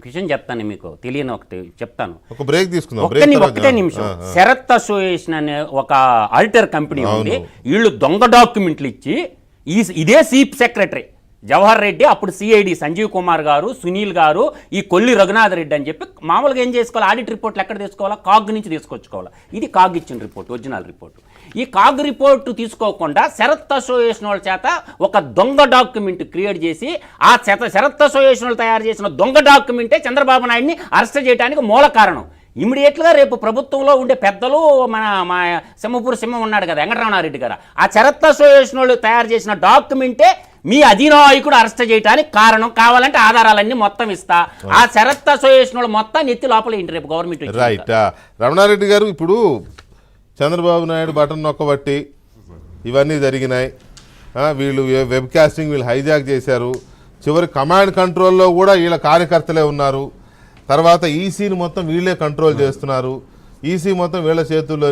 విషయం చెప్తాను, మీకు తెలియని ఒకటి చెప్తాను. ఒక బ్రేక్ తీసుకుందాం. ఒక్కటే నిమిషం. శరత్ అసోసియేషన్ అనే ఒక ఆల్టర్ కంపెనీ ఉంది. వీళ్ళు దొంగ డాక్యుమెంట్లు ఇచ్చి ఇదే చీఫ్ సెక్రటరీ జవహర్ రెడ్డి, అప్పుడు సిఐడి సంజీవ్ కుమార్ గారు, సునీల్ గారు, ఈ కొల్లి రఘునాథ్ రెడ్డి అని చెప్పి మామూలుగా ఏం చేసుకోవాలి, ఆడిట్ రిపోర్ట్లు ఎక్కడ తీసుకోవాలా, కాగ్ నుంచి తీసుకొచ్చుకోవాలి. ఇది కాగ్ ఇచ్చిన రిపోర్ట్, ఒరిజినల్ రిపోర్ట్. ఈ కాగ్ రిపోర్టు తీసుకోకుండా శరత్ అసోసియేషన్ వాళ్ళ చేత ఒక దొంగ డాక్యుమెంట్ క్రియేట్ చేసి ఆ శరత్ అసోసియేషన్ వాళ్ళు తయారు చేసిన దొంగ డాక్యుమెంటే చంద్రబాబు నాయుడిని అరెస్ట్ చేయడానికి మూల కారణం. ఇమీడియట్గా రేపు ప్రభుత్వంలో ఉండే పెద్దలు మా సింహపూర్ సింహం ఉన్నాడు కదా వెంకటరమణారెడ్డి గారు, ఆ శరత్ అసోసియేషన్ వాళ్ళు తయారు చేసిన డాక్యుమెంటే మీ అధినాయకుడు అరెస్ట్ చేయడానికి కారణం. కావాలంటే ఆధారాలన్నీ మొత్తం ఇస్తా. ఆ శరత్ అసోసియేషన్ వాళ్ళు మొత్తం నెత్తి లోపల ఏంటి రేపు గవర్నమెంట్. రైట్. రమణారెడ్డి గారు, ఇప్పుడు చంద్రబాబు నాయుడు బటన్ నొక్కబట్టి ఇవన్నీ జరిగినాయి. వీళ్ళు వెబ్ కాస్టింగ్ వీళ్ళు హైజాక్ చేశారు. చివరి కమాండ్ కంట్రోల్లో కూడా వీళ్ళ కార్యకర్తలే ఉన్నారు. తర్వాత ఈసీని మొత్తం వీళ్ళే కంట్రోల్ చేస్తున్నారు. ఈసీ మొత్తం వీళ్ళ చేతుల్లో